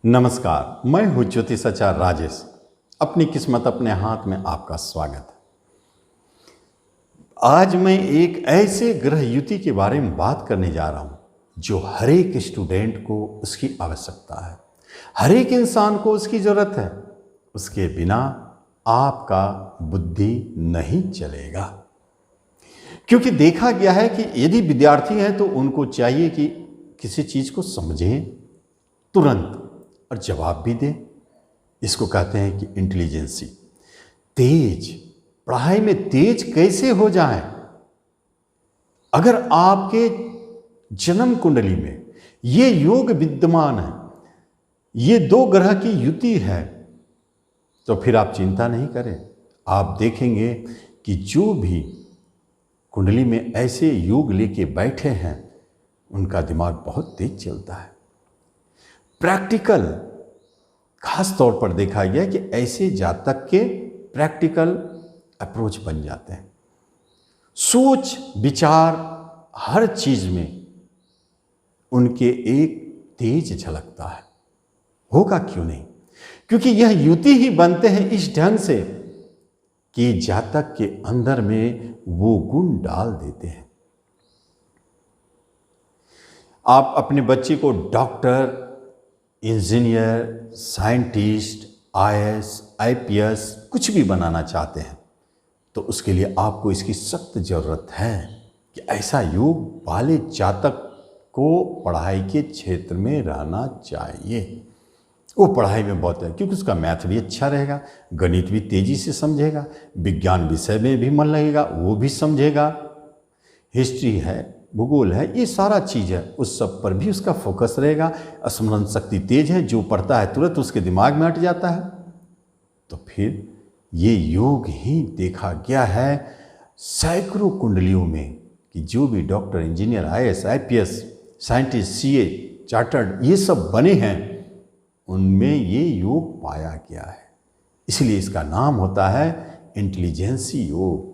नमस्कार, मैं हूँ ज्योतिषाचार्य राजेश। अपनी किस्मत अपने हाथ में आपका स्वागत है। आज मैं एक ऐसे ग्रह युति के बारे में बात करने जा रहा हूँ जो हर एक स्टूडेंट को उसकी आवश्यकता है, हर एक इंसान को उसकी ज़रूरत है। उसके बिना आपका बुद्धि नहीं चलेगा, क्योंकि देखा गया है कि यदि विद्यार्थी हैं तो उनको चाहिए कि किसी चीज़ को समझें तुरंत और जवाब भी दें। इसको कहते हैं कि इंटेलिजेंसी, तेज, पढ़ाई में तेज कैसे हो जाए। अगर आपके जन्म कुंडली में ये योग विद्यमान है, ये दो ग्रह की युति है, तो फिर आप चिंता नहीं करें। आप देखेंगे कि जो भी कुंडली में ऐसे योग लेके बैठे हैं उनका दिमाग बहुत तेज चलता है। प्रैक्टिकल खास तौर पर देखा गया कि ऐसे जातक के प्रैक्टिकल अप्रोच बन जाते हैं। सोच विचार हर चीज में उनके एक तेज झलकता है। होगा क्यों नहीं? क्योंकि यह युति ही बनते हैं इस ढंग से कि जातक के अंदर में वो गुण डाल देते हैं। आप अपने बच्चे को doctor, engineer, scientist, IAS, IPS कुछ भी बनाना चाहते हैं तो उसके लिए आपको इसकी सख्त ज़रूरत है कि ऐसा योग वाले जातक को पढ़ाई के क्षेत्र में रहना चाहिए। वो पढ़ाई में बहुत है, क्योंकि उसका मैथ भी अच्छा रहेगा, गणित भी तेज़ी से समझेगा, विज्ञान विषय में भी मन लगेगा, वो भी समझेगा, हिस्ट्री है, भूगोल है, ये सारा चीज़ है, उस सब पर भी उसका फोकस रहेगा। स्मरण शक्ति तेज है, जो पढ़ता है तुरंत उसके दिमाग में हट जाता है। तो फिर ये योग ही देखा गया है सैकड़ों कुंडलियों में कि जो भी doctor, engineer, IAS, IPS, scientist, CA, chartered ये सब बने हैं, उनमें ये योग पाया गया है। इसलिए इसका नाम होता है इंटेलिजेंसी योग।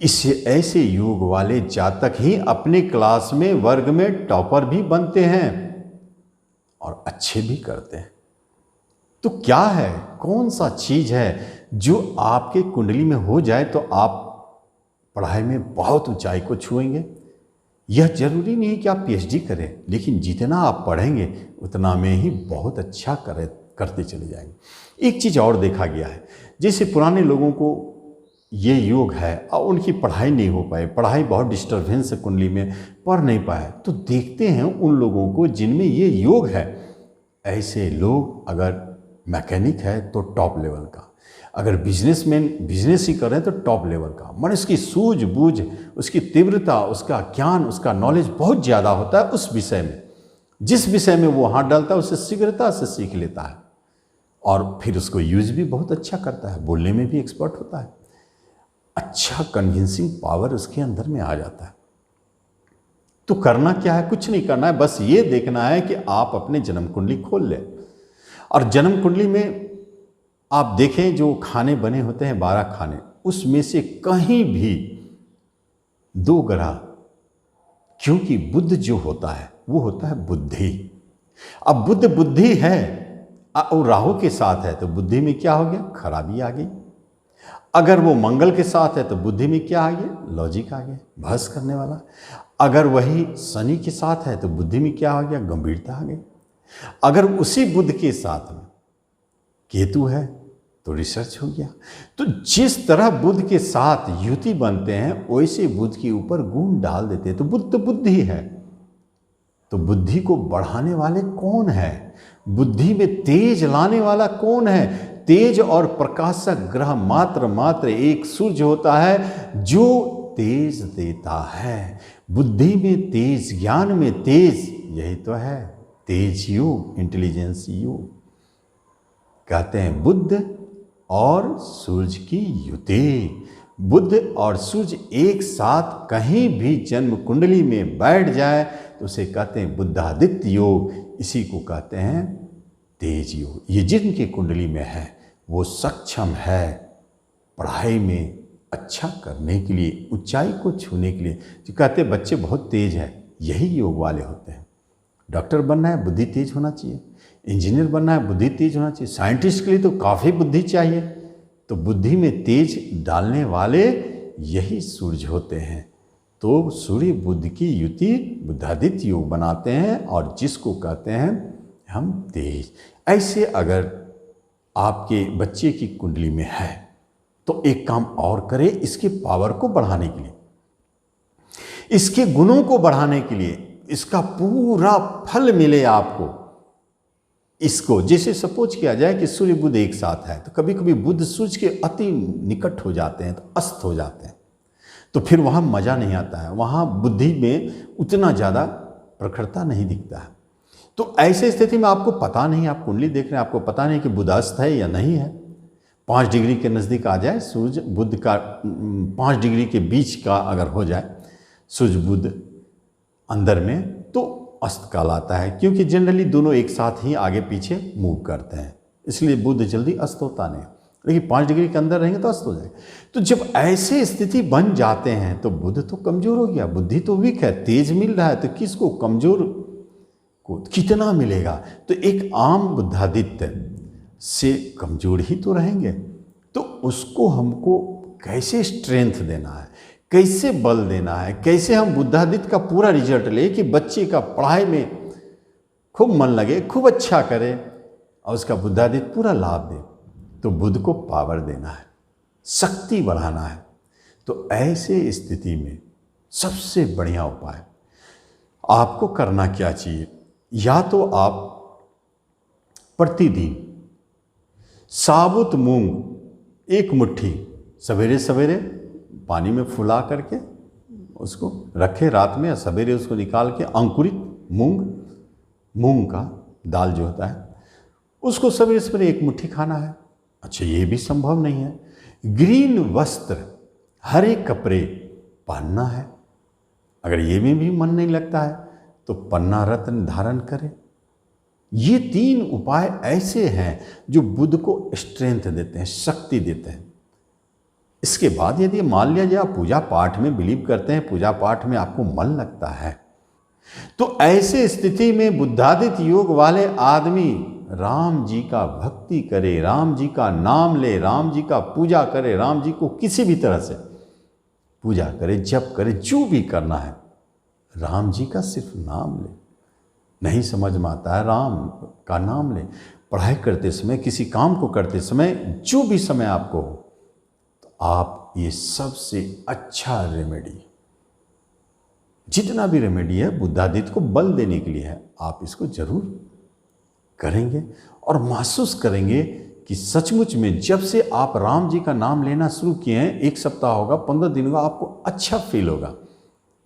इससे ऐसे योग वाले जातक ही अपने क्लास में, वर्ग में टॉपर भी बनते हैं और अच्छे भी करते हैं। तो क्या है, कौन सा चीज है जो आपके कुंडली में हो जाए तो आप पढ़ाई में बहुत ऊंचाई को छुएंगे? यह जरूरी नहीं कि आप पीएचडी करें, लेकिन जितना आप पढ़ेंगे उतना में ही बहुत अच्छा करते चले जाएंगे। एक चीज और देखा गया है, जैसे पुराने लोगों को ये योग है और उनकी पढ़ाई नहीं हो पाए, पढ़ाई बहुत डिस्टर्बेंस है, कुंडली में पढ़ नहीं पाए, तो देखते हैं उन लोगों को जिनमें ये योग है। ऐसे लोग अगर मैकेनिक है तो टॉप लेवल का, अगर बिजनेसमैन बिजनेस ही कर रहे हैं तो टॉप लेवल का। मन उसकी सूझबूझ, उसकी तीव्रता, उसका ज्ञान, उसका नॉलेज बहुत ज़्यादा होता है उस विषय में। जिस विषय में वो हाथ डालता है उसे शीघ्रता से सीख लेता है और फिर उसको यूज भी बहुत अच्छा करता है, बोलने में भी एक्सपर्ट होता है, अच्छा कन्विंसिंग पावर उसके अंदर में आ जाता है। तो करना क्या है? कुछ नहीं करना है, बस ये देखना है कि आप अपने जन्म कुंडली खोल लें। और जन्म कुंडली में आप देखें जो खाने बने होते हैं 12 खाने, उसमें से कहीं भी 2 ग्रह, क्योंकि बुध जो होता है वो होता है बुद्धि। अब बुध बुद्धि है और राहु के साथ है तो बुद्धि में क्या हो गया? खराबी आ गई। अगर वो मंगल के साथ है तो बुद्धि में क्या आ गया? लॉजिक आ गया, बहस करने वाला। अगर वही शनि के साथ है तो बुद्धि में क्या आ गया? गंभीरता आ गई। अगर उसी बुध के साथ में केतु है तो रिसर्च हो गया। तो जिस तरह बुध के साथ युति बनते हैं वैसे बुध के ऊपर गुण डाल देते हैं। तो बुध तो बुद्धि है, तो बुद्धि को बढ़ाने वाले कौन है? बुद्धि में तेज लाने वाला कौन है? तेज और प्रकाशक ग्रह मात्र एक सूर्य होता है जो तेज देता है। बुद्धि में तेज, ज्ञान में तेज, यही तो है तेज योग, इंटेलिजेंस योग। कहते हैं बुध और सूर्य की युति। बुध और सूर्य एक साथ कहीं भी जन्म कुंडली में बैठ जाए तो उसे कहते हैं बुद्धादित्य योग। इसी को कहते हैं तेज योग। ये जिनकी कुंडली में है वो सक्षम है पढ़ाई में अच्छा करने के लिए, ऊंचाई को छूने के लिए। जो कहते हैं बच्चे बहुत तेज हैं, यही योग वाले होते हैं। डॉक्टर बनना है बुद्धि तेज होना चाहिए, इंजीनियर बनना है बुद्धि तेज होना चाहिए, साइंटिस्ट के लिए तो काफ़ी बुद्धि चाहिए। तो बुद्धि में तेज डालने वाले यही सूर्य होते हैं। तो सूर्य बुध की युति बुद्धादित्य योग बनाते हैं और जिसको कहते हैं हम तेज। ऐसे अगर आपके बच्चे की कुंडली में है तो एक काम और करें, इसके पावर को बढ़ाने के लिए, इसके गुणों को बढ़ाने के लिए, इसका पूरा फल मिले आपको। इसको जैसे सपोज किया जाए कि सूर्य बुध एक साथ है, तो कभी कभी बुध सूर्य के अति निकट हो जाते हैं, तो अस्त हो जाते हैं, तो फिर वहाँ मज़ा नहीं आता है, वहाँ बुद्धि में उतना ज़्यादा प्रखरता नहीं दिखता है। तो ऐसे स्थिति में आपको पता नहीं, आप कुंडली देख रहे हैं, आपको पता नहीं कि बुध अस्त है या नहीं है। 5 डिग्री के नज़दीक आ जाए सूर्य बुध का, 5 डिग्री के बीच का अगर हो जाए सूर्य बुध अंदर में, तो अस्त कहलाता है, क्योंकि जनरली दोनों एक साथ ही आगे पीछे मूव करते हैं, इसलिए बुध जल्दी अस्त होता नहीं। लेकिन 5 डिग्री के अंदर रहेंगे तो अस्त हो जाएगा। तो जब ऐसे स्थिति बन जाते हैं तो बुध तो कमज़ोर हो गया, बुद्धि तो वीक है, तेज मिल रहा है, तो किसको, कमज़ोर को कितना मिलेगा। तो एक आम बुद्धादित्य से कमज़ोर ही तो रहेंगे। तो उसको हमको कैसे स्ट्रेंथ देना है, कैसे बल देना है, कैसे हम बुद्धादित्य का पूरा रिजल्ट ले कि बच्चे का पढ़ाई में खूब मन लगे, खूब अच्छा करे और उसका बुद्धादित्य पूरा लाभ दे। तो बुध को पावर देना है, शक्ति बढ़ाना है। तो ऐसे स्थिति में सबसे बढ़िया उपाय आपको करना क्या चाहिए, या तो आप प्रतिदिन साबुत मूंग 1 मुट्ठी सवेरे सवेरे पानी में फुला करके उसको रखें रात में, या सवेरे उसको निकाल के अंकुरित मूंग का दाल जो होता है उसको सवेरे सवेरे 1 मुट्ठी खाना है। अच्छा, ये भी संभव नहीं है, ग्रीन वस्त्र, हरे कपड़े पहनना है। अगर ये में भी मन नहीं लगता है तो पन्ना रत्न धारण करें। ये 3 उपाय ऐसे हैं जो बुध को स्ट्रेंथ देते हैं, शक्ति देते हैं। इसके बाद यदि मान लिया जाए आप पूजा पाठ में बिलीव करते हैं, पूजा पाठ में आपको मन लगता है, तो ऐसे स्थिति में बुद्धादित्य योग वाले आदमी राम जी का भक्ति करे, राम जी का नाम ले, राम जी का पूजा करे, राम जी को किसी भी तरह से पूजा करे, जप करे, जो भी करना है राम जी का सिर्फ नाम ले। नहीं समझ में आता है, राम का नाम ले। पढ़ाई करते समय, किसी काम को करते समय, जो भी समय आपको हो, तो आप ये सबसे अच्छा रेमेडी, जितना भी रेमेडी है बुद्धादित्य को बल देने के लिए है, आप इसको जरूर करेंगे और महसूस करेंगे कि सचमुच में जब से आप राम जी का नाम लेना शुरू किए हैं, 1 सप्ताह होगा, 15 दिन होगा, आपको अच्छा फील होगा,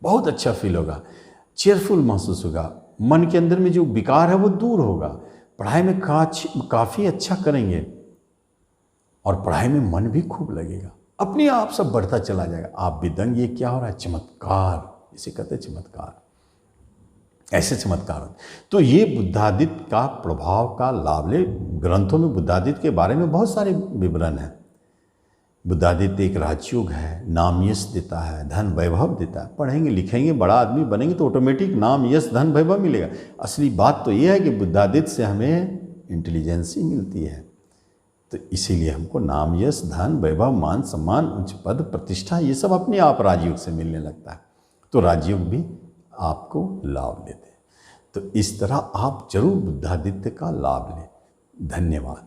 बहुत अच्छा फील होगा, चेयरफुल महसूस होगा, मन के अंदर में जो विकार है वो दूर होगा, पढ़ाई में काफ़ी अच्छा करेंगे और पढ़ाई में मन भी खूब लगेगा, अपने आप सब बढ़ता चला जाएगा। आप भी दंग, ये क्या हो रहा है, चमत्कार, इसे कहते हैं चमत्कार, ऐसे चमत्कार। तो ये बुद्धादित्य का प्रभाव का लाभ ले। ग्रंथों में बुद्धादित्य के बारे में बहुत सारे विवरण हैं। बुद्धादित्य एक राजयोग है, नाम यश देता है, धन वैभव देता है। पढ़ेंगे लिखेंगे, बड़ा आदमी बनेंगे तो ऑटोमेटिक नाम यश धन वैभव मिलेगा। असली बात तो ये है कि बुद्धादित्य से हमें इंटेलिजेंसी मिलती है, तो इसीलिए हमको नाम यश धन वैभव मान सम्मान उच्च पद प्रतिष्ठा ये सब अपने आप राजयोग से मिलने लगता है। तो राजयोग भी आपको लाभ देते हैं। तो इस तरह आप जरूर बुद्धादित्य का लाभ लें। धन्यवाद।